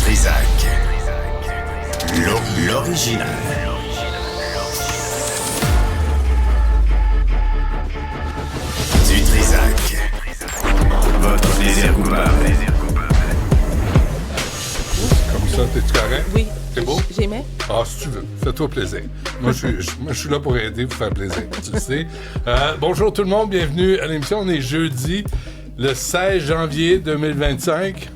Trizac. L'original. Du Trizac. Votre plaisir coupable. Comme ça, t'es-tu correct? Oui. C'est beau? J'aimais. Ah, si tu veux. Fais-toi plaisir. Moi, je suis là pour aider, pour faire plaisir. Tu le sais. Bonjour tout le monde. Bienvenue à l'émission. On est jeudi, le 16 janvier 2025.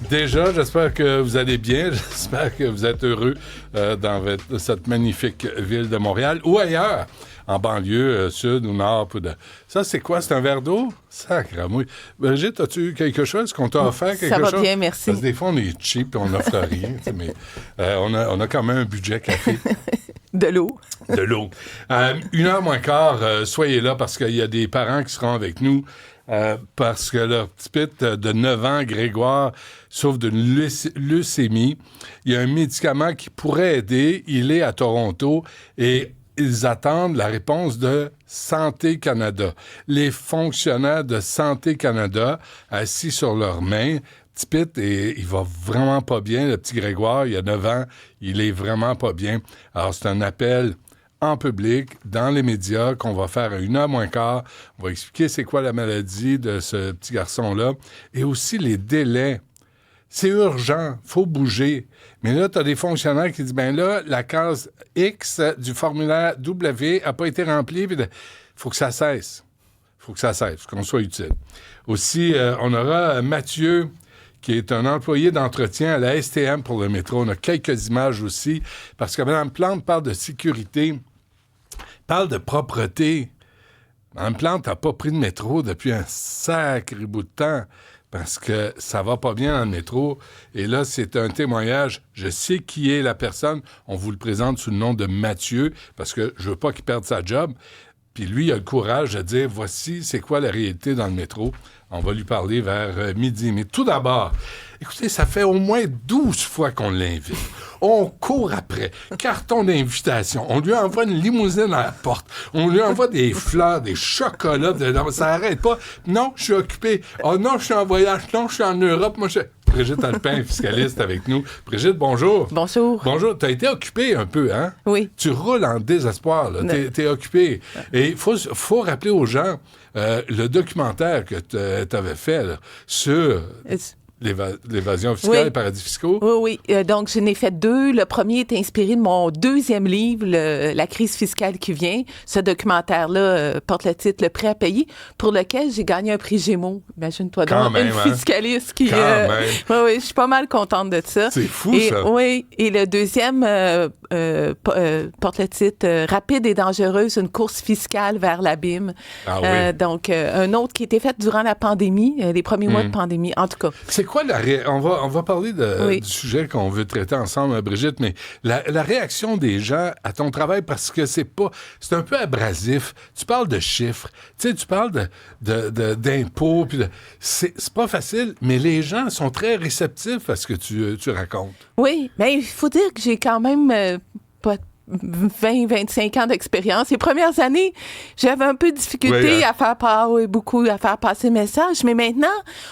Déjà, j'espère que vous allez bien. J'espère que vous êtes heureux dans cette magnifique ville de Montréal ou ailleurs, en banlieue, sud ou nord. Ça, c'est quoi? C'est un verre d'eau? Sacramouille. Brigitte, as-tu eu quelque chose qu'on t'a offert? Quelque chose? Ça va bien, merci. Parce que des fois, on est cheap et on n'offre rien. Mais on a quand même un budget café. De l'eau. De l'eau. 1h moins quart, soyez là parce qu'il y a des parents qui seront avec nous. Parce que leur petit pit de 9 ans, Grégoire, souffre d'une leucémie. Il y a un médicament qui pourrait aider. Il est à Toronto et ils attendent la réponse de Santé Canada. Les fonctionnaires de Santé Canada, assis sur leurs mains, petit pit, et il va vraiment pas bien. Le petit Grégoire, il a 9 ans, il est vraiment pas bien. Alors, c'est un appel en public, dans les médias, qu'on va faire à 1h moins quart. On va expliquer c'est quoi la maladie de ce petit garçon-là. Et aussi les délais. C'est urgent, faut bouger. Mais là, tu as des fonctionnaires qui disent, ben là, la case X du formulaire W n'a pas été remplie. Il faut que ça cesse. Il faut que ça cesse, qu'on soit utile. Aussi, on aura Mathieu, qui est un employé d'entretien à la STM pour le métro. On a quelques images aussi, parce que Mme Plante parle de sécurité, parle de propreté. Mme Plante n'a pas pris de métro depuis un sacré bout de temps parce que ça va pas bien dans le métro. Et là, c'est un témoignage. Je sais qui est la personne. On vous le présente sous le nom de Mathieu parce que je veux pas qu'il perde sa job. Puis lui, il a le courage de dire, voici, c'est quoi la réalité dans le métro. On va lui parler vers midi. Mais tout d'abord, écoutez, ça fait au moins 12 fois qu'on l'invite. On court après. Carton d'invitation. On lui envoie une limousine à la porte. On lui envoie des fleurs, des chocolats. Ça n'arrête pas. Non, je suis occupé. Oh non, je suis en voyage. Non, je suis en Europe. Moi, Brigitte Alpin, fiscaliste avec nous. Brigitte, bonjour. Bonjour. Bonjour. Tu as été occupée un peu, hein? Oui. Tu roules en désespoir, là. T'es occupée. Et il faut rappeler aux gens le documentaire que tu avais fait là, sur l'évasion fiscale et paradis fiscaux. Oui. Donc, je n'ai fait 2. Le premier est inspiré de mon 2e livre, La crise fiscale qui vient. Ce documentaire-là porte le titre « Le prêt à payer », pour lequel j'ai gagné un prix Gémeaux. Imagine-toi donc, une fiscaliste qui... Oui, je suis pas mal contente de ça. C'est fou, ça. Oui, et le 2e porte le titre « Rapide et dangereuse, une course fiscale vers l'abîme ». Ah oui. Donc, un autre qui a été fait durant la pandémie, les premiers mois de pandémie, en tout cas. C'est quoi on va parler du sujet qu'on veut traiter ensemble, Brigitte, mais la réaction des gens à ton travail, parce que c'est un peu abrasif. Tu parles de chiffres, tu parles d'impôts, c'est pas facile, mais les gens sont très réceptifs à ce que tu racontes. Oui, mais il faut dire que j'ai quand même pas 20-25 ans d'expérience. Les premières années, j'avais un peu de difficulté à faire passer le message, mais maintenant,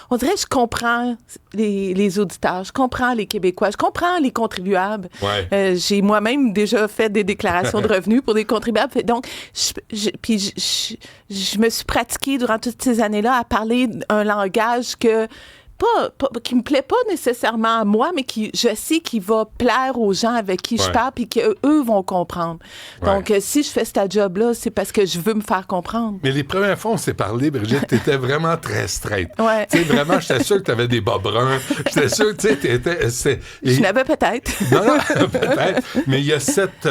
on dirait que je comprends les auditeurs, je comprends les Québécois, je comprends les contribuables. Ouais. J'ai moi-même déjà fait des déclarations de revenus pour des contribuables. Donc, je me suis pratiquée durant toutes ces années-là à parler un langage qui me plaît pas nécessairement à moi, mais je sais qu'il va plaire aux gens avec qui je parle puis qu'eux vont comprendre. Donc, si je fais ce job-là, c'est parce que je veux me faire comprendre. Mais les premières fois, on s'est parlé, Brigitte, t'étais vraiment très straight. Ouais. Tu sais, vraiment, j'étais sûr que t'avais des bas bruns. J'étais sûr que, tu sais, Je n'avais peut-être. Non, peut-être. Mais il y a cette...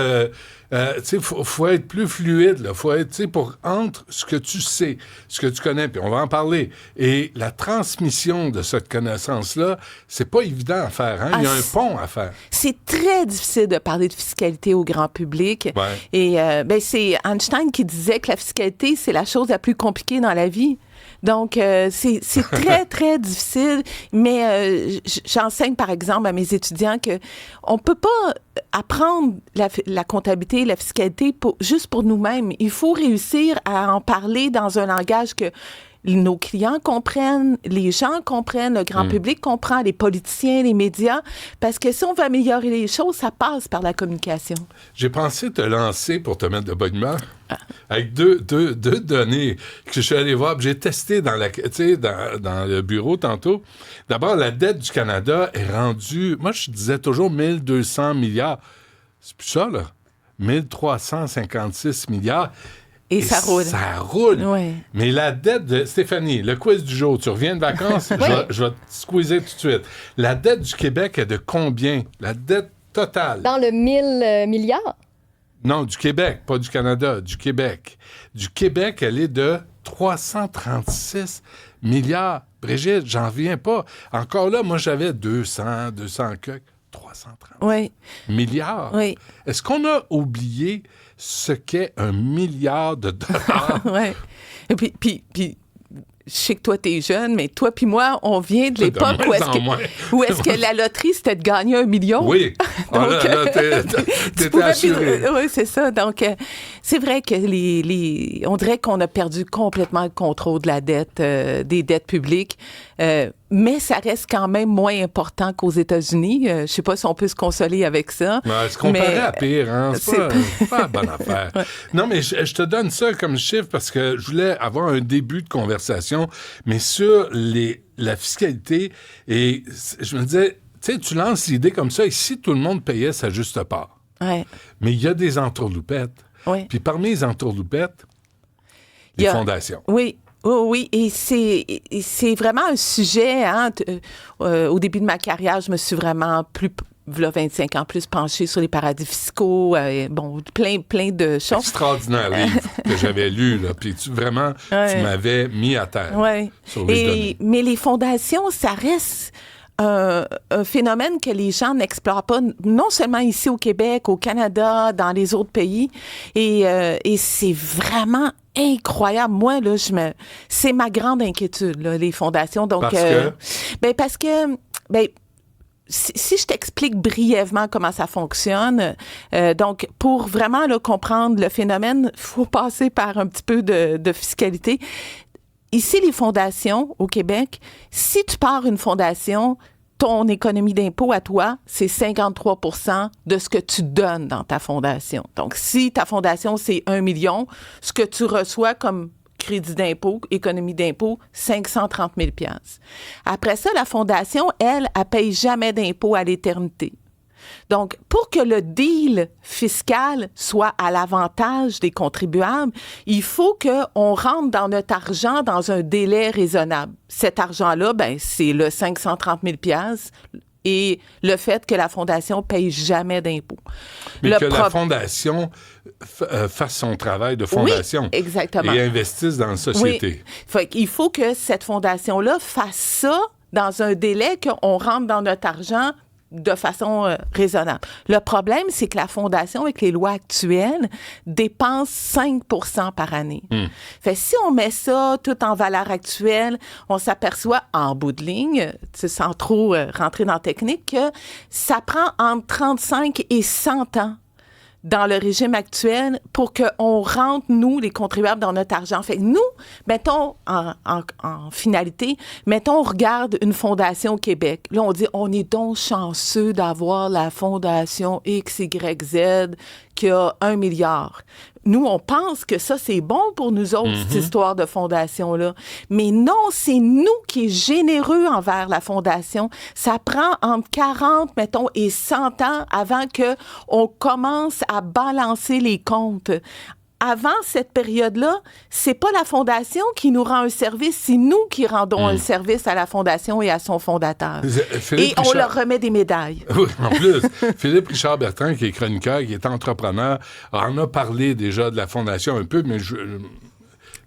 faut être plus fluide, là. Faut être, entre ce que tu sais, ce que tu connais, puis on va en parler, et la transmission de cette connaissance-là, c'est pas évident à faire, hein? Il y a un pont à faire. C'est très difficile de parler de fiscalité au grand public. Ouais. Et c'est Einstein qui disait que la fiscalité, c'est la chose la plus compliquée dans la vie. Donc, c'est très, très difficile. Mais j'enseigne, par exemple, à mes étudiants que on peut pas apprendre la comptabilité, la fiscalité juste pour nous-mêmes. Il faut réussir à en parler dans un langage que nos clients comprennent, les gens comprennent, le grand public comprend, les politiciens, les médias, parce que si on veut améliorer les choses, ça passe par la communication. J'ai pensé te lancer pour te mettre de bonne humeur avec deux données que je suis allé voir. Puis j'ai testé dans le bureau tantôt. D'abord, la dette du Canada est rendue, moi je disais toujours 1200 milliards. C'est plus ça, là. 1356 milliards. Et ça roule. Ça roule. Oui. Mais la dette de... Stéphanie, le quiz du jour, tu reviens de vacances, je vais te squeezer tout de suite. La dette du Québec est de combien? La dette totale. Dans le 1000 milliards? Non, du Québec, pas du Canada, du Québec. Du Québec, elle est de 336 milliards. Brigitte, j'en reviens pas. Encore là, moi, j'avais 200 quelques. 330 milliards. Oui. Est-ce qu'on a oublié ce qu'est $1 milliard? Oui. Et puis, je sais que toi, t'es jeune, mais toi puis moi, on vient de l'époque où est-ce que la loterie, c'était de gagner 1 million. Oui. Donc, t'étais assuré. Oui, c'est ça. Donc, c'est vrai que on dirait qu'on a perdu complètement le contrôle de la dette, des dettes publiques. Mais ça reste quand même moins important qu'aux États-Unis. Je sais pas si on peut se consoler avec ça. Ouais, se comparer à pire, hein? C'est pas la bonne affaire. Ouais. Non, mais je te donne ça comme chiffre parce que je voulais avoir un début de conversation, mais sur la fiscalité. Et je me disais, tu sais, tu lances l'idée comme ça, et si tout le monde payait sa juste part. Ouais. Mais il y a des entourloupettes. Ouais. Puis parmi les entourloupettes, les fondations. Oui. Oui, et c'est vraiment un sujet. Hein, au début de ma carrière, je me suis vraiment là, 25 ans plus penchée sur les paradis fiscaux, plein de choses. Extraordinaire livre que j'avais lu, là, puis tu m'avais mis à terre sur les données. Mais les fondations, ça reste un phénomène que les gens n'explorent pas, non seulement ici au Québec, au Canada, dans les autres pays, et c'est vraiment incroyable. Moi, là, c'est ma grande inquiétude, là, les fondations. Donc, parce que si je t'explique brièvement comment ça fonctionne, donc, pour vraiment là, comprendre le phénomène, il faut passer par un petit peu de fiscalité. Ici, les fondations au Québec, si tu pars une fondation, ton économie d'impôt à toi, c'est 53 % de ce que tu donnes dans ta fondation. Donc, si ta fondation, c'est 1 million, ce que tu reçois comme crédit d'impôt, économie d'impôt, 530 000 $. Après ça, la fondation, elle paye jamais d'impôt à l'éternité. Donc, pour que le deal fiscal soit à l'avantage des contribuables, il faut qu'on rentre dans notre argent dans un délai raisonnable. Cet argent-là, c'est le 530 000 $ et le fait que la Fondation ne paye jamais d'impôts. Mais que la Fondation fasse son travail de fondation. Oui, exactement. Et investisse dans la société. Oui. Il faut que cette Fondation-là fasse ça dans un délai qu'on rentre dans notre argent de façon raisonnable. Le problème, c'est que la Fondation, avec les lois actuelles, dépense 5 % par année. Fait si on met ça tout en valeur actuelle, on s'aperçoit, en bout de ligne, sans trop rentrer dans la technique, que ça prend entre 35 et 100 ans dans le régime actuel pour qu'on rentre, nous, les contribuables, dans notre argent. Fait que nous, mettons, en finalité, on regarde une fondation au Québec. Là, on dit, on est donc chanceux d'avoir la fondation XYZ qui a 1 milliard. Nous, on pense que ça, c'est bon pour nous autres, cette histoire de fondation-là. Mais non, c'est nous qui est généreux envers la fondation. Ça prend entre 40, mettons, et 100 ans avant qu'on commence à balancer les comptes. Avant cette période-là, c'est pas la Fondation qui nous rend un service, c'est nous qui rendons un service à la Fondation et à son fondateur. On leur remet des médailles. Oui, en plus, Philippe Richard Bertrand, qui est chroniqueur, qui est entrepreneur, en a parlé déjà de la Fondation un peu, mais je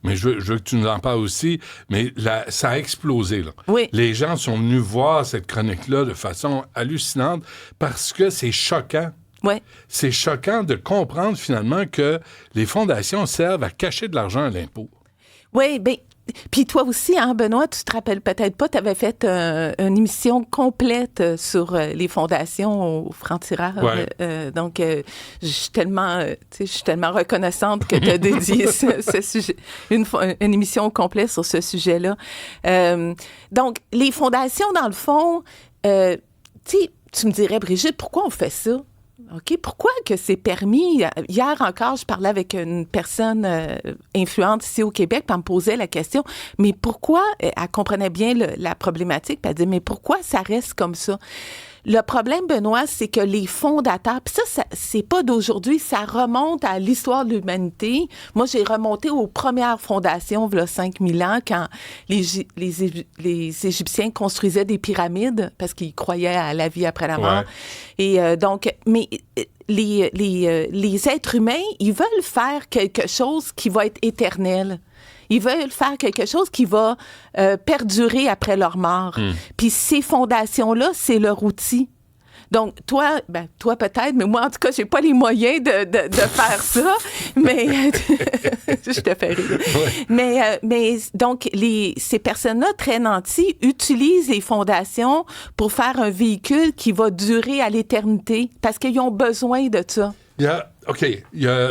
veux que tu nous en parles aussi. Mais ça a explosé, là. Oui. Les gens sont venus voir cette chronique-là de façon hallucinante parce que c'est choquant. Ouais. C'est choquant de comprendre finalement que les fondations servent à cacher de l'argent à l'impôt. Oui, bien, Puis toi aussi, hein, Benoît, tu te rappelles peut-être pas, tu avais fait une émission complète sur les fondations au Franc-Tireur. Ouais. Donc, je suis tellement reconnaissante que tu as dédié ce sujet, une émission complète sur ce sujet-là. Donc, les fondations, dans le fond, tu me dirais, Brigitte, pourquoi on fait ça? OK, pourquoi que c'est permis? Hier encore, je parlais avec une personne influente ici au Québec, puis elle me posait la question, mais pourquoi, elle comprenait bien la problématique, puis elle dit, mais pourquoi ça reste comme ça? Le problème, Benoît, c'est que les fondateurs, puis ça, c'est pas d'aujourd'hui, ça remonte à l'histoire de l'humanité. Moi, j'ai remonté aux premières fondations, il y a 5000 ans, quand les Égyptiens construisaient des pyramides parce qu'ils croyaient à la vie après la mort. Ouais. Et donc, mais les êtres humains, ils veulent faire quelque chose qui va être éternel. Ils veulent faire quelque chose qui va perdurer après leur mort. Puis ces fondations-là, c'est leur outil. Donc, toi peut-être, mais moi, en tout cas, j'ai pas les moyens de faire ça. Mais je te fais rire. Ouais. Mais donc, ces personnes-là, très nantis, utilisent les fondations pour faire un véhicule qui va durer à l'éternité parce qu'ils ont besoin de ça.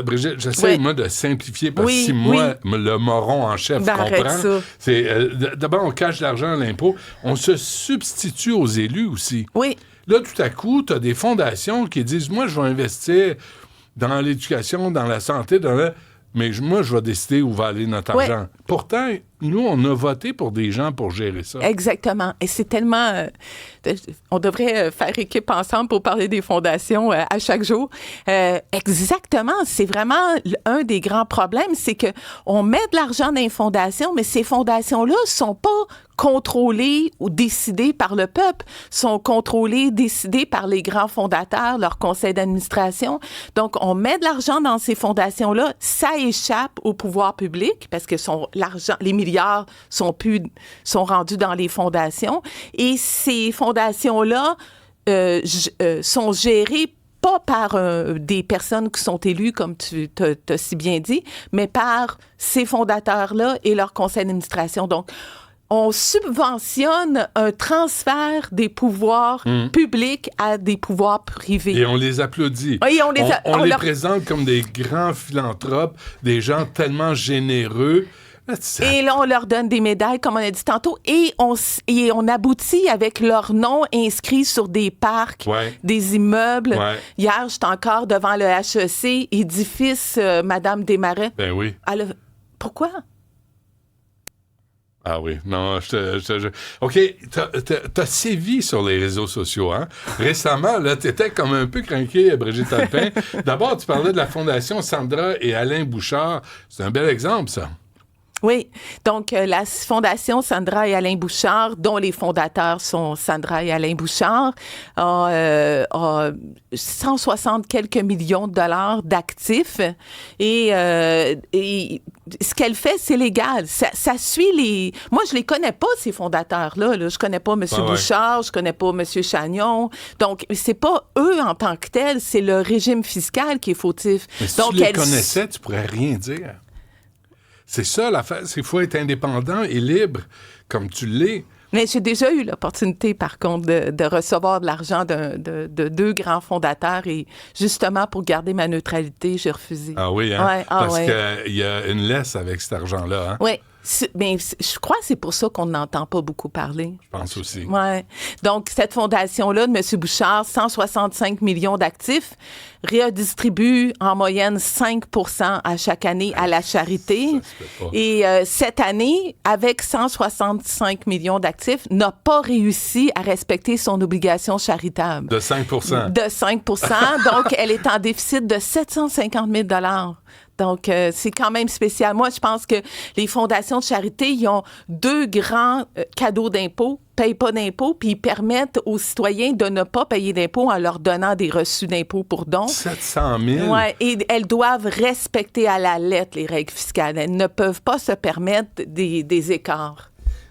Brigitte, j'essaie, moi, de simplifier, parce que si moi, le moron en chef, comprend, c'est, d'abord, on cache l'argent à l'impôt, on se substitue aux élus aussi. Oui. Là, tout à coup, tu as des fondations qui disent, moi, je vais investir dans l'éducation, dans la santé, mais moi, je vais décider où va aller notre argent. Pourtant, nous, on a voté pour des gens pour gérer ça. Exactement. Et c'est tellement... on devrait faire équipe ensemble pour parler des fondations à chaque jour. Exactement. C'est vraiment un des grands problèmes, c'est que on met de l'argent dans les fondations, mais ces fondations-là sont pas contrôlées ou décidées par le peuple, sont contrôlées, décidées par les grands fondateurs, leur conseil d'administration. Donc, on met de l'argent dans ces fondations-là, ça échappe au pouvoir public parce que les milliards sont rendus dans les fondations et ces fondations-là sont gérées pas par des personnes qui sont élues, comme tu t'as si bien dit, mais par ces fondateurs-là et leur conseil d'administration. Donc, on subventionne un transfert des pouvoirs publics à des pouvoirs privés. Et on les applaudit. Oui, on les présente comme des grands philanthropes, des gens tellement généreux. Et là, on leur donne des médailles, comme on a dit tantôt, et on aboutit avec leur nom inscrit sur des parcs, des immeubles. Ouais. Hier, j'étais encore devant le HEC, édifice Madame Desmarais. Ben oui. Pourquoi? Ah oui, non, OK, t'as sévi sur les réseaux sociaux, hein? Récemment, là, t'étais comme un peu craqué, Brigitte Alpin. D'abord, tu parlais de la Fondation Sandra et Alain Bouchard. C'est un bel exemple, ça. Oui, donc la Fondation Sandra et Alain Bouchard, dont les fondateurs sont Sandra et Alain Bouchard, a 160 quelques millions de dollars d'actifs et ce qu'elle fait, c'est légal. Ça suit les... Moi, je les connais pas, ces fondateurs-là. Là. Je connais pas M. Bouchard, je connais pas M. Chagnon. Donc, c'est pas eux en tant que tels, c'est le régime fiscal qui est fautif. Mais si tu les connaissais, tu pourrais rien dire. C'est ça l'affaire, c'est qu'il faut être indépendant et libre, comme tu l'es. Mais j'ai déjà eu l'opportunité, par contre, de recevoir de l'argent de deux grands fondateurs et justement, pour garder ma neutralité, j'ai refusé. Ah oui, hein? Parce qu'il y a une laisse avec cet argent-là, hein? Oui. Mais je crois que c'est pour ça qu'on n'entend pas beaucoup parler. Je pense aussi. Ouais. Donc, cette fondation-là de M. Bouchard, 165 millions d'actifs, redistribue en moyenne 5 % à chaque année à la charité. Et cette année, avec 165 millions d'actifs, n'a pas réussi à respecter son obligation charitable. De 5 % De 5 % Donc, elle est en déficit de 750 000 $. Donc, c'est quand même spécial. Moi, je pense que les fondations de charité, ils ont deux grands cadeaux d'impôts, payent pas d'impôts, puis ils permettent aux citoyens de ne pas payer d'impôts en leur donnant des reçus d'impôts pour dons. 700 000? Oui, et elles doivent respecter à la lettre les règles fiscales. Elles ne peuvent pas se permettre des écarts.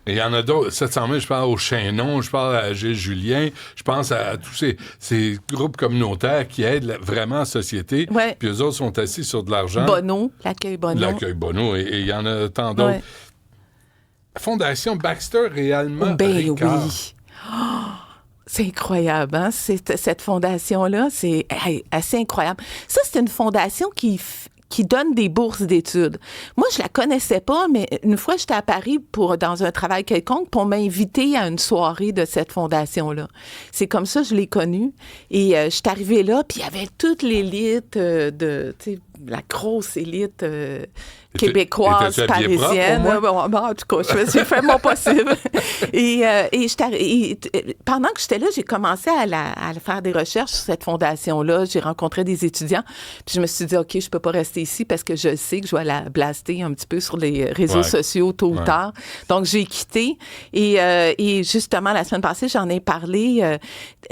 Il y en a d'autres. 700 000, je parle au Chaînon, je parle à Gilles Julien, je pense à tous ces groupes communautaires qui aident vraiment la société. Ouais. Puis eux autres sont assis sur de l'argent. Bonneau, l'accueil Bonneau. L'accueil Bonneau, et il y en a tant d'autres. Ouais. Fondation Baxter réellement Ben Ricard. oui. Oh, c'est incroyable, hein? Cette fondation-là, c'est assez incroyable. Ça, c'est une fondation qui donne des bourses d'études. Moi, je la connaissais pas, mais une fois, j'étais à Paris dans un travail quelconque pour m'inviter à une soirée de cette fondation-là. C'est comme ça que je l'ai connue. Et je suis arrivée là, puis il y avait toute l'élite la grosse élite québécoise, parisienne. En tout cas, j'ai fait mon possible. Et pendant que j'étais là, j'ai commencé à faire des recherches sur cette fondation-là. J'ai rencontré des étudiants. Puis je me suis dit, OK, je peux pas rester ici parce que je sais que je vais la blaster un petit peu sur les réseaux sociaux tôt ou tard. Donc, j'ai quitté. Et justement, la semaine passée, j'en ai parlé.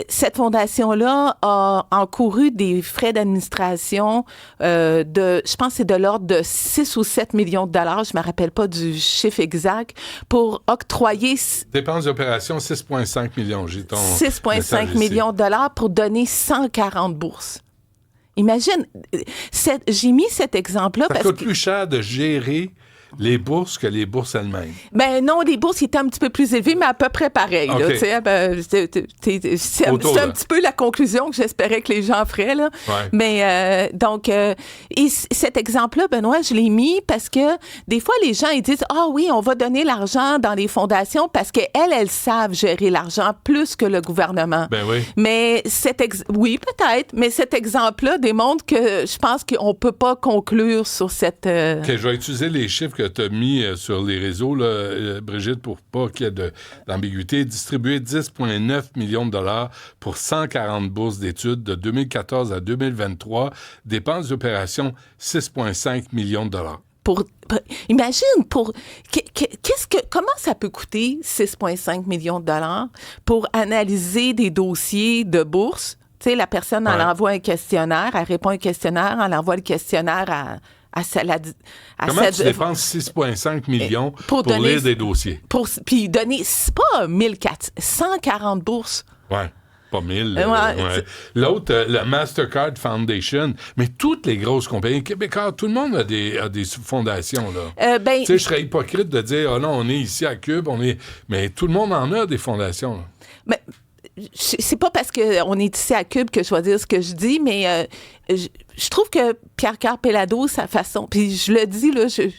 Cette fondation-là a encouru des frais d'administration je pense que c'est de l'ordre de 6 ou 7 millions de dollars, je ne me rappelle pas du chiffre exact, pour octroyer... Dépenses d'opération, 6,5 millions. J'ai ton 6,5 millions de dollars pour donner 140 bourses. Imagine, j'ai mis cet exemple-là parce que... Ça coûte plus cher de gérer les bourses que les bourses elles-mêmes. Ben non, les bourses étaient un petit peu plus élevées, mais à peu près pareil. Okay. C'est un petit peu la conclusion que j'espérais que les gens feraient. Là. Ouais. Mais et cet exemple-là, Benoît, je l'ai mis parce que des fois, les gens ils disent « Ah oui, on va donner l'argent dans les fondations parce qu'elles savent gérer l'argent plus que le gouvernement. » Ben oui. Mais oui, peut-être, mais cet exemple-là démontre que je pense qu'on ne peut pas conclure sur cette... OK, je vais utiliser les chiffres que tu as mis sur les réseaux, là, Brigitte, pour pas qu'il y ait d'ambiguïté. Distribué 10,9 millions de dollars pour 140 bourses d'études de 2014 à 2023. Dépenses d'opération, 6,5 millions de dollars. Imagine, comment ça peut coûter 6,5 millions de dollars pour analyser des dossiers de bourse? Tu sais, la personne, elle envoie un questionnaire, elle répond à un questionnaire, elle envoie le questionnaire Comment tu dépenses 6,5 millions pour lire des dossiers? Puis donner, c'est pas 140 bourses. Oui, pas 1000. Ouais. L'autre, la Mastercard Foundation, mais toutes les grosses compagnies québécoises, tout le monde a des fondations. Là. Tu sais, je serais hypocrite de dire, oh non, on est ici à Cube, mais tout le monde en a des fondations. Là. Mais c'est pas parce qu'on est ici à Cube que je vais dire ce que je dis, mais je trouve que Pierre-Carl Péladeau, sa façon, puis je le dis, là, je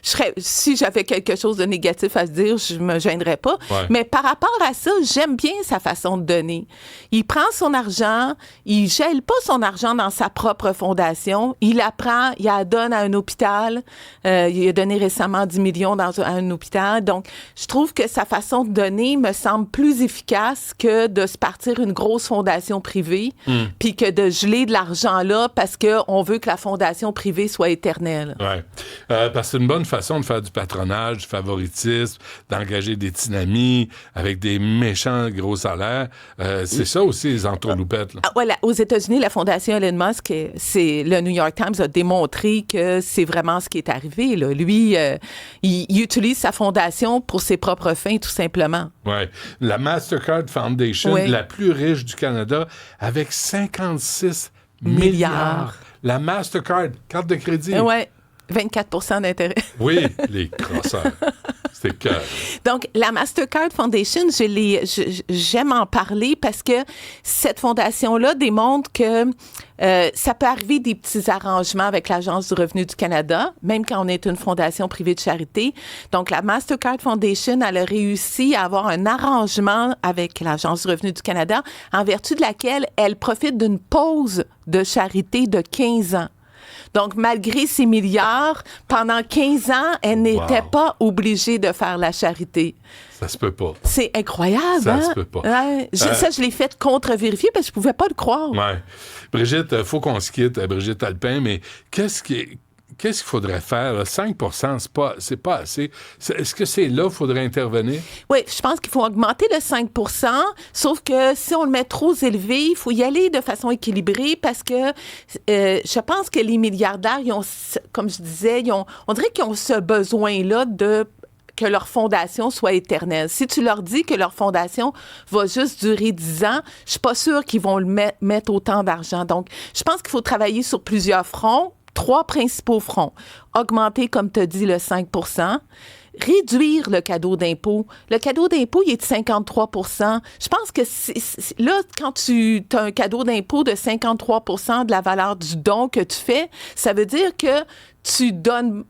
serais, si j'avais quelque chose de négatif à se dire, je me gênerais pas. Ouais. Mais par rapport à ça, j'aime bien sa façon de donner. Il prend son argent, il gèle pas son argent dans sa propre fondation, il la prend, il la donne à un hôpital. Il a donné récemment 10 millions à un hôpital. Donc, je trouve que sa façon de donner me semble plus efficace que de se partir une grosse fondation privée, puis que de geler de l'argent là parce qu'on veut que la fondation privée soit éternelle. Oui. Parce que c'est une bonne façon de faire du patronage, du favoritisme, d'engager des dynamis avec des méchants gros salaires. C'est ça aussi, les entourloupettes. Voilà. Aux États-Unis, la fondation Elon Musk, le New York Times a démontré que c'est vraiment ce qui est arrivé. Là. Lui, il utilise sa fondation pour ses propres fins, tout simplement. Oui. La Mastercard Foundation, la plus riche du Canada, avec 56 milliards. La Mastercard, carte de crédit. Oui, 24 d'intérêt. Oui, les crosseurs. C'est cœur. Donc, la Mastercard Foundation, j'aime en parler parce que cette fondation-là démontre que ça peut arriver des petits arrangements avec l'Agence du revenu du Canada, même quand on est une fondation privée de charité. Donc, la Mastercard Foundation, elle a réussi à avoir un arrangement avec l'Agence du revenu du Canada en vertu de laquelle elle profite d'une pause de charité de 15 ans. Donc, malgré ces milliards, pendant 15 ans, elle n'était pas obligée de faire la charité. Ça se peut pas. C'est incroyable, Ça se peut pas. Ouais. Ça, je l'ai fait contre-vérifier parce que je pouvais pas le croire. Oui. Brigitte, il faut qu'on se quitte, Brigitte Alpin, mais qu'est-ce qu'il faudrait faire? Là? 5 c'est pas assez. Est-ce que c'est là qu'il faudrait intervenir? Oui, je pense qu'il faut augmenter le 5 sauf que si on le met trop élevé, il faut y aller de façon équilibrée parce que je pense que les milliardaires, ils ont, comme je disais, on dirait qu'ils ont ce besoin-là que leur fondation soit éternelle. Si tu leur dis que leur fondation va juste durer 10 ans, je suis pas sûre qu'ils vont le mettre autant d'argent. Donc, je pense qu'il faut travailler sur plusieurs fronts. 3 principaux fronts. Augmenter, comme tu as dit, le 5 %. Réduire le cadeau d'impôt. Le cadeau d'impôt, il est de 53 %. Je pense que là, quand tu as un cadeau d'impôt de 53 % de la valeur du don que tu fais, ça veut dire que tu donnes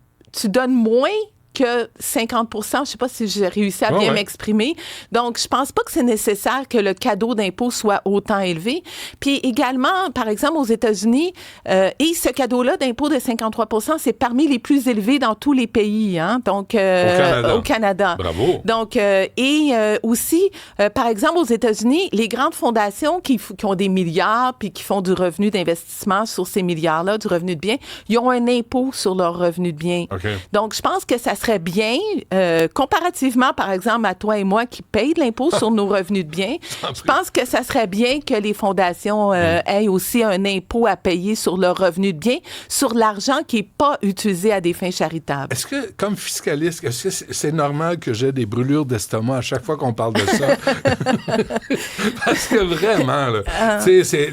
moins que 50 %. Je ne sais pas si j'ai réussi à bien m'exprimer. Donc, je pense pas que c'est nécessaire que le cadeau d'impôt soit autant élevé. Puis également, par exemple, aux États-Unis, et ce cadeau-là d'impôt de 53 %, c'est parmi les plus élevés dans tous les pays. Hein? Donc, au Canada. Bravo. Donc, aussi, par exemple, aux États-Unis, les grandes fondations qui ont des milliards puis qui font du revenu d'investissement sur ces milliards-là, du revenu de biens, ils ont un impôt sur leur revenu de biens. Okay. Donc, je pense que ça serait bien, comparativement, par exemple, à toi et moi qui payent de l'impôt sur nos revenus de biens, je pense que ça serait bien que les fondations aient aussi un impôt à payer sur leurs revenus de biens, sur l'argent qui n'est pas utilisé à des fins charitables. Est-ce que, comme fiscaliste, est-ce que c'est normal que j'ai des brûlures d'estomac à chaque fois qu'on parle de ça? Parce que vraiment, là,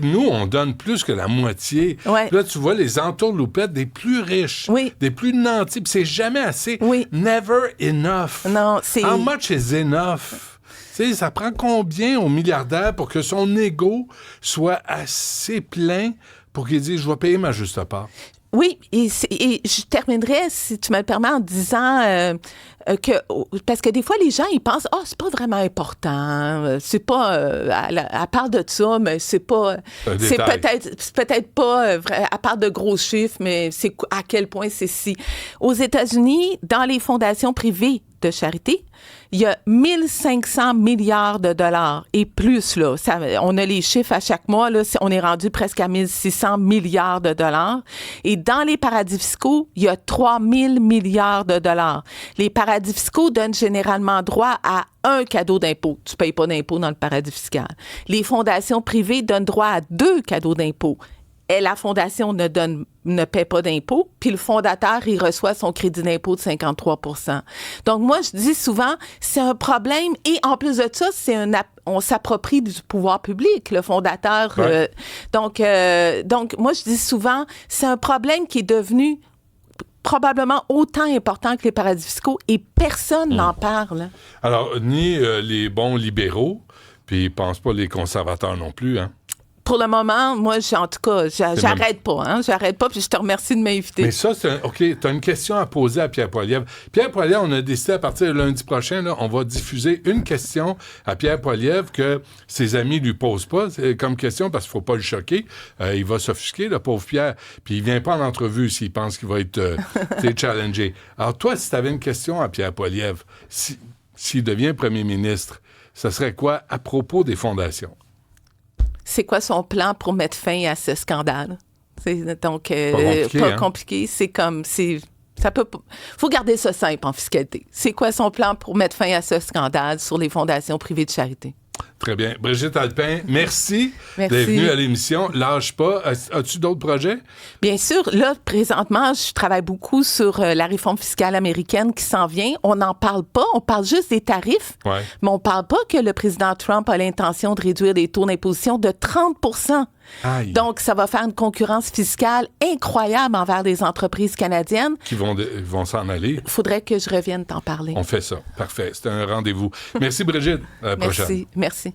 nous, on donne plus que la moitié. Ouais. Là, tu vois les entourloupettes des plus riches, des plus nantis, puis c'est jamais assez. Oui. Never enough. Non, c'est... How much is enough? Tu sais, ça prend combien au milliardaire pour que son ego soit assez plein pour qu'il dise « Je vais payer ma juste part ». Oui, et je terminerai, si tu me le permets, en disant que... Parce que des fois, les gens, ils pensent « Ah, c'est pas vraiment important, c'est pas... elle parle de ça, mais c'est pas... C'est peut-être pas... elle parle de gros chiffres, mais c'est à quel point c'est si... » Aux États-Unis, dans les fondations privées de charité, il y a 1500 milliards de dollars et plus, là. On a les chiffres à chaque mois, là. On est rendu presque à 1600 milliards de dollars. Et dans les paradis fiscaux, il y a 3000 milliards de dollars. Les paradis fiscaux donnent généralement droit à un cadeau d'impôt. Tu ne payes pas d'impôt dans le paradis fiscal. Les fondations privées donnent droit à 2 cadeaux d'impôt. Et la fondation ne paie pas d'impôt, puis le fondateur, il reçoit son crédit d'impôt de 53 %. Donc, moi, je dis souvent, c'est un problème. Et en plus de ça, on s'approprie du pouvoir public, le fondateur. Ouais. Donc, moi, je dis souvent, c'est un problème qui est devenu probablement autant important que les paradis fiscaux et personne n'en parle. Alors, ni les bons libéraux, puis ils pensent pas les conservateurs non plus, hein? Pour le moment, moi, en tout cas, j'arrête pas. Hein? J'arrête pas, puis je te remercie de m'inviter. Mais ça, OK, tu as une question à poser à Pierre Poilievre. Pierre Poilievre, on a décidé à partir de lundi prochain, là, on va diffuser une question à Pierre Poilievre que ses amis lui posent pas comme question parce qu'il faut pas le choquer. Il va s'offusquer, le pauvre Pierre. Puis il vient pas en entrevue s'il pense qu'il va être challengé. Alors toi, si tu avais une question à Pierre Poilievre, s'il devient premier ministre, ça serait quoi à propos des fondations? C'est quoi son plan pour mettre fin à ce scandale? Donc, pas compliqué. C'est comme... faut garder ça simple en fiscalité. C'est quoi son plan pour mettre fin à ce scandale sur les fondations privées de charité? Très bien. Brigitte Alpin, merci d'être venue à l'émission. Lâche pas. As-tu d'autres projets? Bien sûr. Là, présentement, je travaille beaucoup sur la réforme fiscale américaine qui s'en vient. On n'en parle pas. On parle juste des tarifs. Ouais. Mais on ne parle pas que le président Trump a l'intention de réduire les taux d'imposition de 30 %. Aïe. Donc, ça va faire une concurrence fiscale incroyable envers les entreprises canadiennes. Qui vont s'en aller. Il faudrait que je revienne t'en parler. On fait ça. Parfait. C'était un rendez-vous. Merci, Brigitte. À la prochaine. Merci.